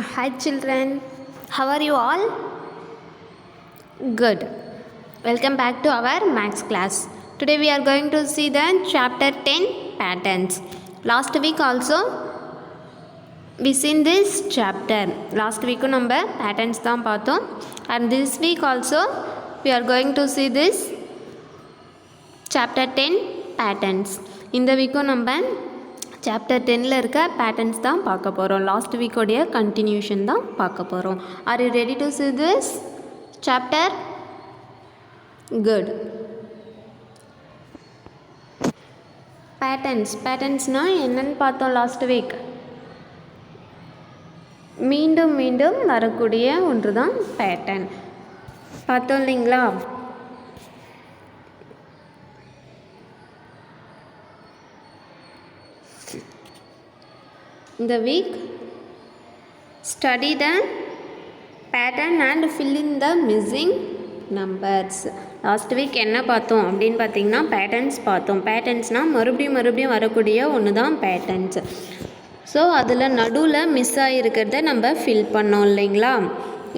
Hi children, how are you all? Good. Welcome back to our maths class. Today we are going to see the chapter 10 patterns. Last week also we seen this chapter. Last week நம்ம patterns தான் பார்த்தோம். And this week also we are going to see this chapter 10 patterns. இந்த வீக்கும் நம்ம chapter 10ல் இருக்க patterns தான் பார்க்க போகிறோம். Last வீக்கோடைய continuation தான் பார்க்க போகிறோம். Are you ready to see this chapter? Good. பேட்டர்ன்ஸ்னால் என்னன்னு பார்த்தோம் லாஸ்ட் வீக். மீண்டும் மீண்டும் வரக்கூடிய ஒன்று தான் பேட்டர்ன் பார்த்தோம் இல்லைங்களா? இந்த week study the pattern and fill in the missing numbers. Last week என்ன பார்த்தோம் அப்படின்னு பார்த்தீங்கன்னா பேட்டர்ன்ஸ் பார்த்தோம். பேட்டர்ன்ஸ்னால் மறுபடியும் வரக்கூடிய ஒன்று தான் பேட்டர்ன்ஸ். ஸோ அதில் நடுவில் மிஸ் ஆகிருக்கிறத நம்ம ஃபில் பண்ணோம் இல்லைங்களா?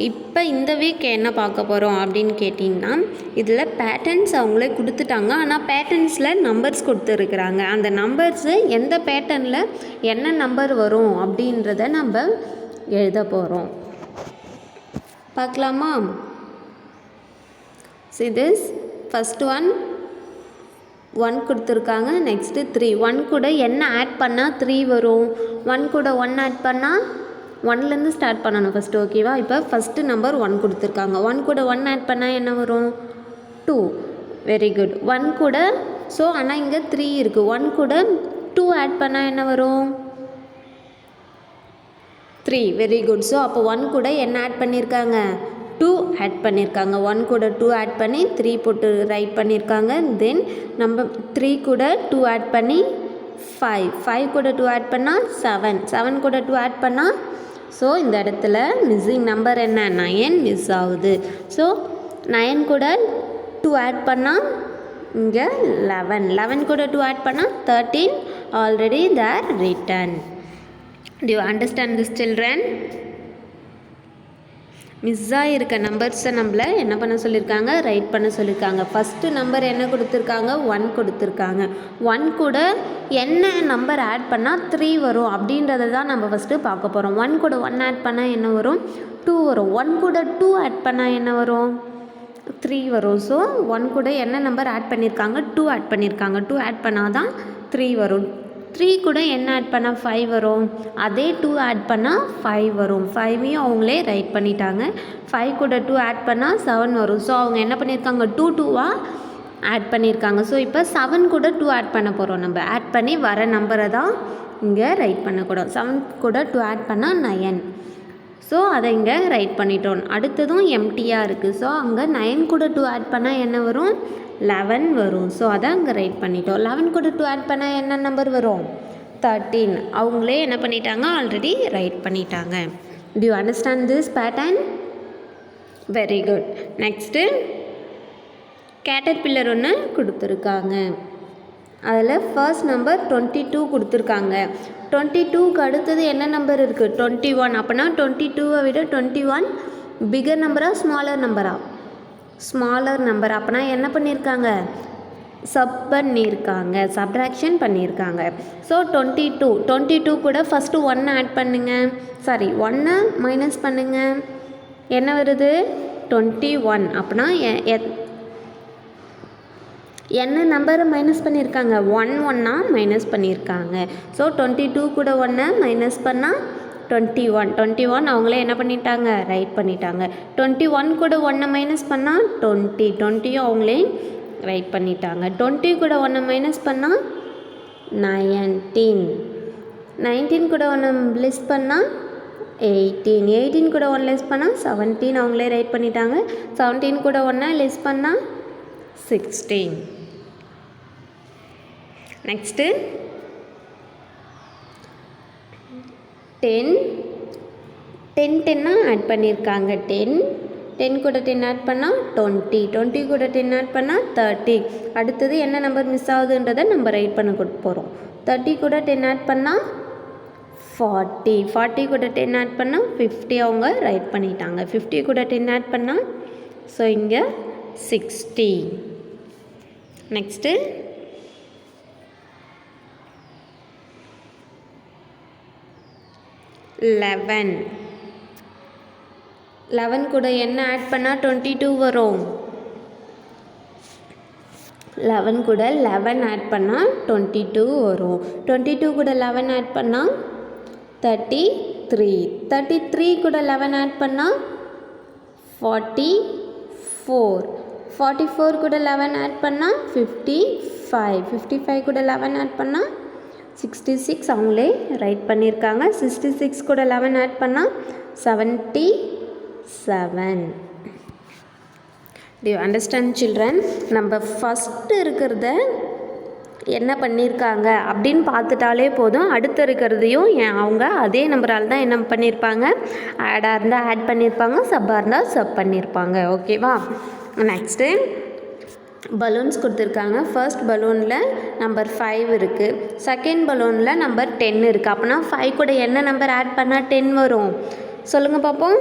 இப்போ இந்த வீக் என்ன பார்க்க போகிறோம் அப்படின்னு கேட்டிங்கன்னா, இதில் பேட்டர்ன்ஸ் அவங்களே கொடுத்துட்டாங்க. ஆனால் பேட்டர்ன்ஸில் நம்பர்ஸ் கொடுத்துருக்குறாங்க. அந்த நம்பர்ஸு எந்த பேட்டர்னில் என்ன நம்பர் வரும் அப்படின்றத நம்ம எழுத போகிறோம். பார்க்கலாமா? See this first one 1 கொடுத்துருக்காங்க. நெக்ஸ்ட்டு 3. 1 கூட என்ன ஆட் பண்ணால் 3 வரும்? 1 கூட 1 ஆட் பண்ணால் 1லேருந்து ஸ்டார்ட் பண்ணணும் ஃபஸ்ட்டு, ஓகேவா? இப்போ ஃபஸ்ட்டு நம்பர் 1 கொடுத்துருக்காங்க. 1 கூட 1 ஆட் பண்ணால் என்ன வரும்? 2. Very good. 1 கூட ஸோ ஆனால் இங்கே 3 இருக்குது. 1 கூட 2 ஆட் பண்ணால் என்ன வரும்? 3. Very good. ஸோ அப்போ 1 கூட என்ன ஆட் பண்ணியிருக்காங்க? 2 ஆட் பண்ணியிருக்காங்க. 1 கூட 2 ஆட் பண்ணி 3 போட்டு ரைட் பண்ணியிருக்காங்க. தென் நம்ம 3 கூட 2 ஆட் பண்ணி 5. 5 கூட 2 ஆட் பண்ணால் 7. 7 கூட 2 ஆட் பண்ணால் ஸோ இந்த இடத்துல மிஸ்ஸிங் நம்பர் என்ன? 9 மிஸ் ஆகுது. ஸோ 9 கூட 2 ஆட் பண்ணால் இங்கே 11. 11 கூட 2 ஆட் பண்ணால் 13. Already there written. Do you understand this children? Miss ஆகிருக்க நம்பர்ஸை நம்மளை என்ன பண்ண சொல்லியிருக்காங்க? ரைட் பண்ண சொல்லியிருக்காங்க. ஃபஸ்ட்டு நம்பர் என்ன கொடுத்துருக்காங்க? 1 கொடுத்துருக்காங்க. 1 கூட என்ன நம்பர் ஆட் பண்ணால் 3 வரும் அப்படின்றத தான் நம்ம ஃபஸ்ட்டு பார்க்க போகிறோம். 1 கூட 1 ஆட் பண்ணால் என்ன வரும்? 2 வரும். 1 கூட 2 ஆட் பண்ணால் என்ன வரும்? 3 வரும். ஸோ 1 கூட என்ன நம்பர் ஆட் பண்ணியிருக்காங்க? 2 ஆட் பண்ணியிருக்காங்க. 2 ஆட் பண்ணால் தான் 3 வரும். 3 கூட என்ன ஆட் பண்ணால் 5 வரும். அதே 2 ஆட் பண்ணால் 5 வரும். 5ஐயும் அவங்களே ரைட் பண்ணிட்டாங்க. 5 கூட 2 ஆட் பண்ணால் 7 வரும். ஸோ அவங்க என்ன பண்ணியிருக்காங்க? 2ஆக ஆட் பண்ணியிருக்காங்க. ஸோ இப்போ 7 கூட 2 ஆட் பண்ண போகிறோம். நம்ம ஆட் பண்ணி வர நம்பரை தான் இங்கே ரைட் பண்ணக்கூடாது. 7 கூட 2 ஆட் பண்ணால் 9. ஸோ அதை இங்கே ரைட் பண்ணிட்டோம். அடுத்ததும் எம்டியாக இருக்குது. ஸோ அங்கே 9 கூட 2 ஆட் பண்ணால் என்ன வரும்? 11 வரும். ஸோ அதை அங்கே ரைட் பண்ணிட்டோம். 11 கூட 2 ஆட் பண்ணால் என்ன நம்பர் வரும்? 13. அவங்களே என்ன பண்ணிட்டாங்க? ஆல்ரெடி ரைட் பண்ணிட்டாங்க. To you understand this pattern? Very good. Next caterpillar ஒன்று கொடுத்துருக்காங்க. அதில் ஃபர்ஸ்ட் நம்பர் 22 கொடுத்துருக்காங்க. 22க்கு அடுத்தது என்ன நம்பர் இருக்குது? 21. அப்போனா 22வை விட 21 பிகர் நம்பரா ஸ்மாலர் நம்பரா? Smaller number. அப்போனா என்ன பண்ணியிருக்காங்க? சப்ட்ராக்ஷன் பண்ணியிருக்காங்க. ஸோ 22 கூட ஃபஸ்ட்டு 1 ஆட் பண்ணுங்க. 1 மைனஸ் பண்ணுங்க. என்ன வருது? 21. அப்போனா என்ன நம்பரை மைனஸ் பண்ணியிருக்காங்க? 1 மைனஸ் பண்ணியிருக்காங்க. ஸோ 22 கூட 1 மைனஸ் பண்ணால் 21 அவங்களே என்ன பண்ணிட்டாங்க? ரைட் பண்ணிட்டாங்க. 21 கூட 1 மைனஸ் பண்ணால் 20யும் அவங்களே ரைட் பண்ணிட்டாங்க. 20 கூட 1 மைனஸ் பண்ணால் 19 கூட 1 லெஸ் பண்ணால் 18 கூட 1 லெஸ் பண்ணால் 17 அவங்களே ரைட் பண்ணிட்டாங்க. 17 கூட 1 லெஸ் பண்ணால் 16. நெக்ஸ்ட்டு 10 ஆட் பண்ணியிருக்காங்க. 10 கூட 10 ஆட் பண்ணால் 20 கூட 10 ஆட் பண்ணால் 30. அடுத்தது என்ன நம்பர் மிஸ் ஆகுதுன்றதை நம்ம ரைட் பண்ண போகிறோம். 30 கூட 10 ஆட் பண்ணால் 40 கூட 10 ஆட் பண்ணால் 50 அவங்க ரைட் பண்ணிட்டாங்க. 50 கூட 10 ஆட் பண்ணால் ஸோ இங்கே 60. நெக்ஸ்ட்டு 11 கூட என்ன ஆட் பண்ணால் 22 வரும். 11 கூட 11 ஆட் பண்ணால் 22 வரும். 22 கூட 11 ஆட் பண்ணால் 33. 33 கூட 11 ஆட் பண்ணால் 44. 44 கூட 11 ஆட் பண்ணால் 55. 55 கூட 11 ஆட் பண்ணால் 66 அவங்களே ரைட் பண்ணியிருக்காங்க. 66 கூட 11 ஆட் பண்ணால் 77. Do you understand children? நம்ம ஃபஸ்ட்டு இருக்கிறத என்ன பண்ணியிருக்காங்க அப்படின்னு பார்த்துட்டாலே போதும். அடுத்து இருக்கிறதையும் அவங்க அதே நம்பரால் தான் என்ன பண்ணியிருப்பாங்க, ஆடாக இருந்தால் ஆட் பண்ணியிருப்பாங்க, சப்பாக இருந்தால் சப் பண்ணியிருப்பாங்க. ஓகேவா? நெக்ஸ்ட்டு பலூன்ஸ் கொடுத்துருக்காங்க. ஃபர்ஸ்ட் பலூனில் நம்பர் 5 இருக்குது. செகண்ட் பலூனில் நம்பர் 10 இருக்குது. அப்போனா 5 கூட என்ன நம்பர் ஆட் பண்ணால் 10 வரும் சொல்லுங்கள் பார்ப்போம்.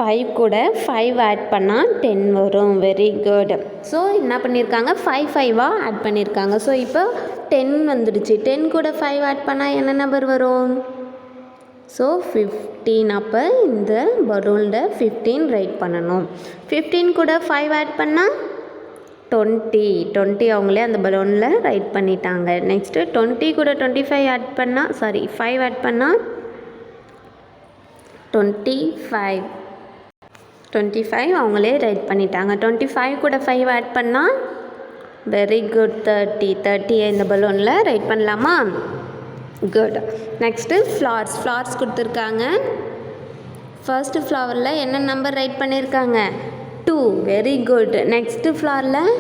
5 கூட 5 ஆட் பண்ணால் 10 வரும். Very good. ஸோ என்ன பண்ணியிருக்காங்க, 5 5ஆக ஆட் பண்ணியிருக்காங்க. ஸோ இப்போ 10 வந்துடுச்சு. 10 கூட 5 ஆட் பண்ணால் என்ன நம்பர் வரும்? ஸோ 15. அப்போ இந்த பலூனில் 15 ரைட் பண்ணணும். 15 கூட 5 ஆட் பண்ணால் 20 அவங்களே அந்த பலூனில் ரைட் பண்ணிட்டாங்க. நெக்ஸ்ட்டு 20 கூட 25 ஆட் பண்ணால் 5 ஆட் பண்ணால் 25 அவங்களே ரைட் பண்ணிட்டாங்க. 25 கூட 5 ஆட் பண்ணால் வெரி குட் 30 இந்த பலூனில் ரைட் பண்ணலாமா? குட். நெக்ஸ்ட்டு ஃப்ளார்ஸ் கொடுத்துருக்காங்க. ஃபர்ஸ்ட்டு ஃப்ளவரில் என்ன நம்பர் ரைட் பண்ணியிருக்காங்க? 2. Very good. நெக்ஸ்ட்டு ஃப்ளவரில்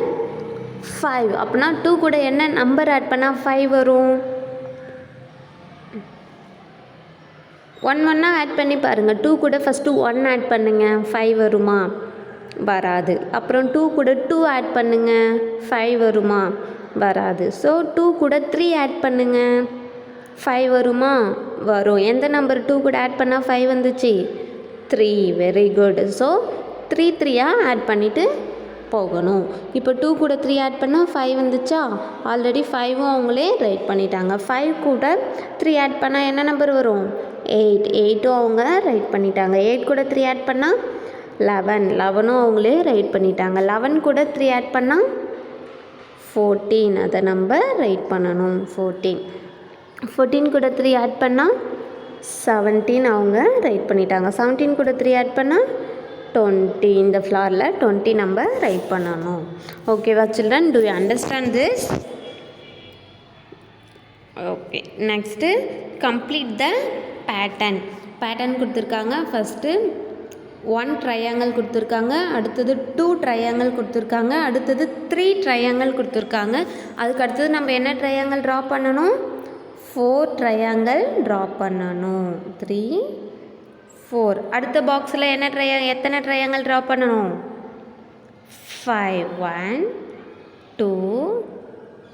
5. அப்படின்னா 2 கூட என்ன நம்பர் ஆட் பண்ணால் 5 வரும்? 1 ஆட் பண்ணி பாருங்கள். 2 கூட ஃபஸ்ட்டு 1 ஆட் பண்ணுங்க, 5 வருமா? வராது. அப்புறம் 2 கூட 2 ஆட் பண்ணுங்க, 5 வருமா? வராது. ஸோ 2 கூட 3 ஆட் பண்ணுங்க, 5 வருமா? வரும். எந்த நம்பர் 2 கூட ஆட் பண்ணால் 5 வந்துச்சு? 3. Very good. ஸோ 3 ஆட் பண்ணிவிட்டு போகணும். இப்போ 2 கூட 3 ஆட் பண்ணால் 5 வந்துச்சா? ஆல்ரெடி 5ம் அவங்களே ரைட் பண்ணிட்டாங்க. 5 கூட 3 ஆட் பண்ணால் என்ன நம்பர் வரும்? 8ம் அவங்க ரைட் பண்ணிட்டாங்க. 8 கூட 3 ஆட் பண்ணால் 11ம் அவங்களே ரைட் பண்ணிட்டாங்க. 11 கூட 3 ஆட் பண்ணால் 14. அதை நம்ம ரைட் பண்ணணும். 14 கூட 3 ஆட் பண்ணால் 17 அவங்க ரைட் பண்ணிட்டாங்க. 17 கூட 3 ஆட் பண்ணால் 20. இந்த ஃப்ளாரில் 20 நம்ம ரைட் பண்ணணும். ஓகேவா children? To you understand this? Okay. Next complete the pattern கொடுத்துருக்காங்க. ஃபஸ்ட்டு 1 ட்ரையாங்கிள் கொடுத்துருக்காங்க. அடுத்தது 2 ட்ரையாங்கிள் கொடுத்துருக்காங்க. அடுத்தது 3 ட்ரையாங்கிள் கொடுத்துருக்காங்க. அதுக்கு அடுத்தது நம்ம என்ன ட்ரையாங்கிள் ட்ரா பண்ணணும்? 4 ட்ரையாங்கிள் ட்ரா பண்ணணும். 3 4. அடுத்த பாக்ஸில் எத்தனை ட்ரையாங்கிள் ட்ரா பண்ணணும்? 5. 1 2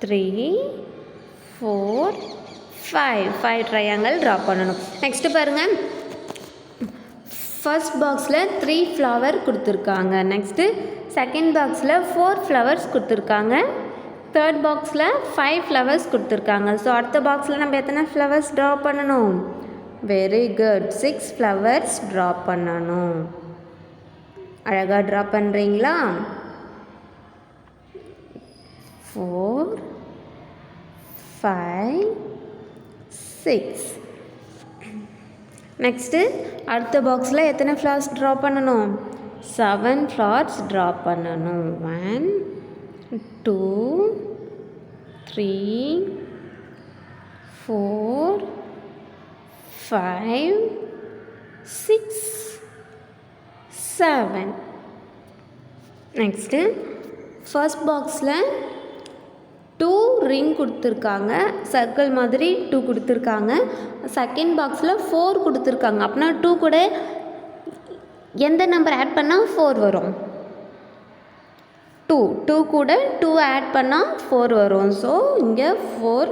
3 4 5 ட்ரையாங்கிள் ட்ரா பண்ணணும். நெக்ஸ்ட்டு பாருங்கள். ஃபர்ஸ்ட் பாக்ஸில் 3 ஃப்ளவர் கொடுத்துருக்காங்க. நெக்ஸ்ட்டு செகண்ட் பாக்ஸில் 4 ஃப்ளவர்ஸ் கொடுத்துருக்காங்க. தேர்ட் பாக்ஸில் 5 ஃப்ளவர்ஸ் கொடுத்துருக்காங்க. ஸோ அடுத்த பாக்ஸில் நம்ம எத்தனை ஃப்ளவர்ஸ் ட்ரா பண்ணணும்? Very good. 6 ஃப்ளவர்ஸ் ட்ரா பண்ணணும். அழகாக ட்ரா பண்ணுறீங்களா? 4 5 6. நெக்ஸ்ட்டு அடுத்த பாக்ஸில் எத்தனை ஃப்ளவர்ஸ் ட்ரா பண்ணணும்? 7 ஃப்ளவர்ஸ் ட்ரா பண்ணணும். 1 2 3 4 5 6 7. நெக்ஸ்ட்டு ஃபர்ஸ்ட் பாக்ஸில் 2 ரிங் கொடுத்துருக்காங்க. சர்க்கிள் மாதிரி 2 கொடுத்துருக்காங்க. செகண்ட் பாக்ஸில் 4 கொடுத்துருக்காங்க. அப்படின்னா 2 கூட எந்த நம்பர் ஆட் பண்ணால் 4 வரும்? 2 கூட 2 ஆட் பண்ணால் 4 வரும். ஸோ இங்கே 4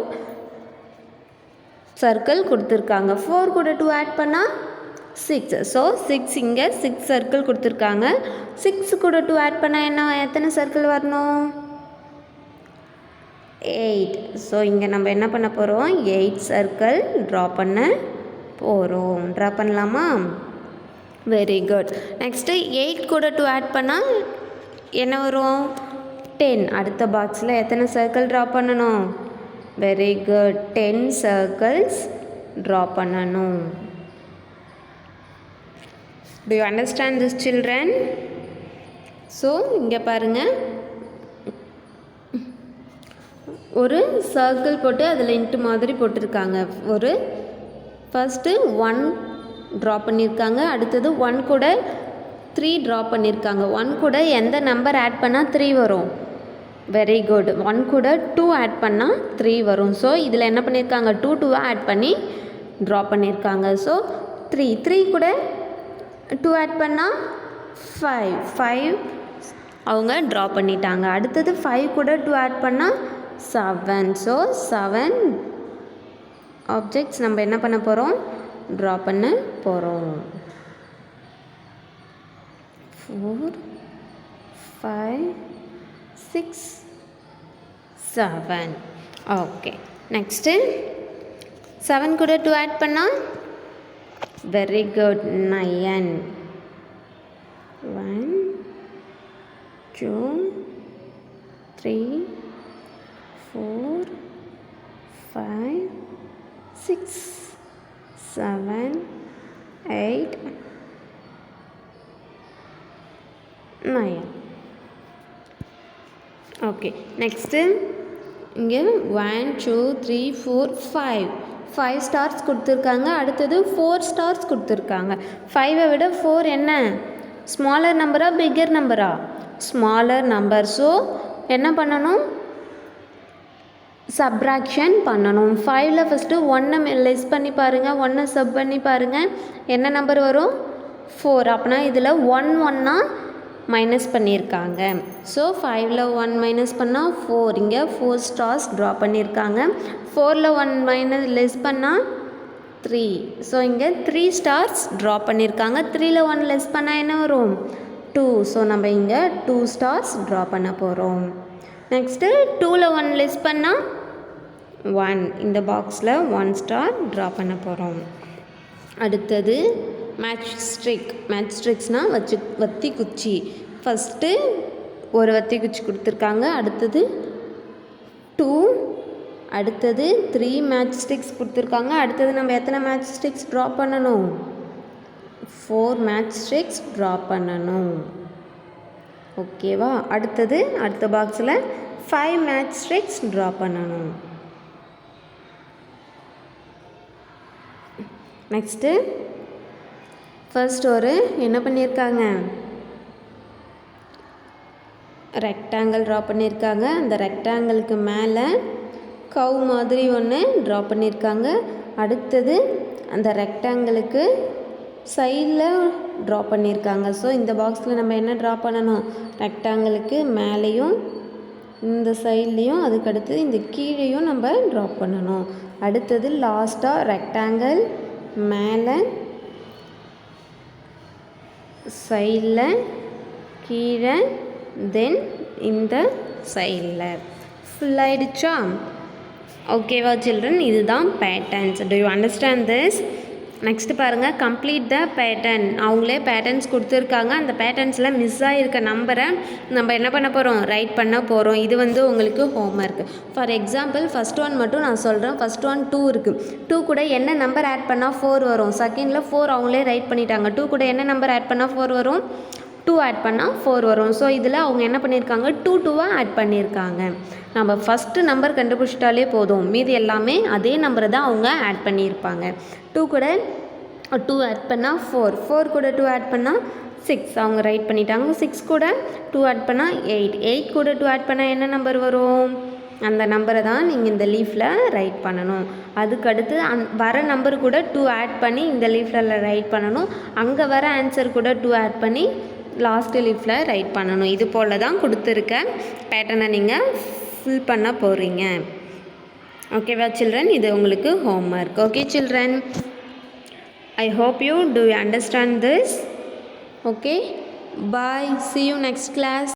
சர்க்கிள் கொடுத்துருக்காங்க. 4 கூட 2 ஆட் பண்ணால் 6. ஸோ 6 இங்கே 6 சர்க்கிள் கொடுத்துருக்காங்க. 6 கூட 2 ஆட் பண்ணால் என்ன எத்தனை சர்க்கிள் வரணும்? 8. ஸோ இங்கே நம்ம என்ன பண்ண போகிறோம்? 8 சர்க்கிள் ட்ரா பண்ண போகிறோம். ட்ரா பண்ணலாமா? Very good. நெக்ஸ்ட்டு 8 கூட 2 ஆட் பண்ணால் என்ன வரும்? 10. அடுத்த பாக்ஸில் எத்தனை சர்க்கிள் ட்ரா பண்ணணும்? வெரி குட், 10 சர்க்கிள்ஸ் ட்ரா பண்ணணும். Do you understand this children? So இங்கே பாருங்கள், ஒரு சர்க்கிள் போட்டு அதில் இன்ட்டு மாதிரி போட்டிருக்காங்க. ஒரு ஃபஸ்ட்டு 1 ட்ரா பண்ணியிருக்காங்க. அடுத்தது 1 கூட 3 ட்ரா பண்ணியிருக்காங்க. 1 கூட எந்த நம்பர் ஆட் பண்ணால் 3 வரும்? வெரி குட், 1 கூட 2 ஆட் பண்ணால் 3 வரும். ஸோ இதில் என்ன பண்ணியிருக்காங்க? 2 ஆட் பண்ணி ட்ரா பண்ணியிருக்காங்க. ஸோ 3 கூட 2 ஆட் பண்ணால் 5 அவங்க ட்ரா பண்ணிட்டாங்க. அடுத்தது 5 கூட 2 ஆட் பண்ணால் 7. ஸோ 7 ஆப்ஜெக்ட்ஸ் நம்ம என்ன பண்ண போகிறோம்? ட்ரா பண்ண போகிறோம். 4 5 6 7. ஓகே, நெக்ஸ்ட்டு 7 கூட 2 ஆட் பண்ணால் வெரி குட் 9. 1 2 3 4 5 6 7 8 9. ஓகே, நெக்ஸ்ட்டு இங்கே 1 2 3 4 5 ஸ்டார்ஸ் கொடுத்துருக்காங்க. அடுத்தது 4 ஸ்டார்ஸ் கொடுத்துருக்காங்க. 5ஐ விட 4 என்ன? ஸ்மாலர் நம்பரா பிக்கர் நம்பரா? Smaller number. ஸோ என்ன பண்ணணும்? சப்ராக்ஷன் பண்ணணும். 5ல் ஃபஸ்ட்டு 1 லெஸ் பண்ணி பாருங்கள், 1 சப் பண்ணி பாருங்கள், என்ன நம்பர் வரும்? 4. அப்போனா இதில் 1 மைனஸ் பண்ணியிருக்காங்க. ஸோ 5ல் 1 மைனஸ் பண்ணால் 4. இங்கே 4 ஸ்டார்ஸ் ட்ரா பண்ணியிருக்காங்க. 4ல் 1 லெஸ் பண்ணால் 3. ஸோ இங்கே 3 ஸ்டார்ஸ் ட்ரா பண்ணியிருக்காங்க. 3ல் 1 லெஸ் பண்ணால் என்ன வரும்? 2. ஸோ நம்ம இங்கே 2 ஸ்டார்ஸ் ட்ரா பண்ண போகிறோம். நெக்ஸ்ட்டு 2ல் 1 லெஸ் பண்ணால் 1. இந்த பாக்ஸில் 1 ஸ்டார் ட்ரா பண்ண போகிறோம். அடுத்தது மேட்ச்ஸ்ட்ரிக்ஸ்னால் வத்தி குச்சி. ஃபஸ்ட்டு ஒரு வத்தி குச்சி கொடுத்துருக்காங்க. அடுத்தது 2, அடுத்தது 3 மேட்ச்ஸ்டிக்ஸ் கொடுத்துருக்காங்க. அடுத்தது நம்ம எத்தனை மேட்ச்ஸ்டிக்ஸ் ட்ரா பண்ணணும்? 4 மேட்ச்ஸ்டிக்ஸ் ட்ரா பண்ணணும். ஓகேவா? அடுத்த பாக்ஸில் 5 மேட்ச்ஸ்டிக்ஸ் ட்ரா பண்ணணும். நெக்ஸ்ட்டு ஃபர்ஸ்ட் ஒரு என்ன பண்ணியிருக்காங்க? ரெக்டாங்கிள் ட்ரா பண்ணியிருக்காங்க. அந்த ரெக்டாங்கிளுக்கு மேலே கவ் மாதிரி ஒன்று ட்ரா பண்ணியிருக்காங்க. அடுத்தது அந்த ரெக்டாங்கிளுக்கு சைடில் ட்ரா பண்ணியிருக்காங்க. ஸோ இந்த பாக்ஸில் நம்ம என்ன ட்ரா பண்ணணும்? ரெக்டாங்கிளுக்கு மேலேயும் இந்த சைட்லேயும் அதுக்கடுத்து இந்த கீழேயும் நம்ம ட்ரா பண்ணணும். அடுத்தது லாஸ்ட்டாக ரெக்டாங்கிள் மேலே சைடில் கீழே தென் இந்த சைடில் ஃபுல் ஆகிடுச்சா? ஓகேவா சில்ட்ரன்? இதுதான் patterns. To you understand this? Next பாருங்கள், கம்ப்ளீட் த பேட்டர்ன். அவங்களே பேட்டர்ன்ஸ் கொடுத்துருக்காங்க. அந்த பேட்டர்ன்ஸில் மிஸ் ஆகிருக்க நம்பரை நம்ம என்ன பண்ண போகிறோம்? ரைட் பண்ண போகிறோம். இது உங்களுக்கு homework. For example first one மட்டும் நான் சொல்கிறேன். ஃபஸ்ட் ஒன் 2 இருக்குது. 2 கூட என்ன நம்பர் ஆட் பண்ணால் 4 வரும்? செகண்டில் 4 அவங்களே ரைட் பண்ணிட்டாங்க. 2 கூட என்ன நம்பர் ஆட் பண்ணால் 4 வரும்? 2 ஆட் பண்ணால் 4 வரும். ஸோ இதில் அவங்க என்ன பண்ணியிருக்காங்க? 2 ஆட் பண்ணியிருக்காங்க. நம்ம ஃபஸ்ட்டு நம்பர் கண்டுபிடிச்சிட்டாலே போதும், மீதி எல்லாமே அதே நம்பரை தான் அவங்க ஆட் பண்ணியிருப்பாங்க. 2 கூட 2 ஆட் பண்ணால் 4 கூட 2 ஆட் பண்ணால் 6 அவங்க ரைட் பண்ணிட்டாங்க. 6 கூட 2 ஆட் பண்ணால் 8 கூட 2 ஆட் பண்ணால் என்ன நம்பர் வரும்? அந்த நம்பரை தான் நீங்கள் இந்த லீஃபில் ரைட் பண்ணணும். அதுக்கடுத்து வர நம்பர் கூட 2 ஆட் பண்ணி இந்த லீஃபில் ரைட் பண்ணணும். அங்கே வர ஆன்சர் கூட 2 ஆட் பண்ணி லாஸ்ட்டு லீஃபில் ரைட் பண்ணணும். இது போல் தான் கொடுத்துருக்க பேட்டர்னை நீங்கள் ஃபில் பண்ண போகிறீங்க. ஓகேவா சில்ட்ரன், இது உங்களுக்கு homework. Okay children, I hope you understand this. Okay, bye, see you next class.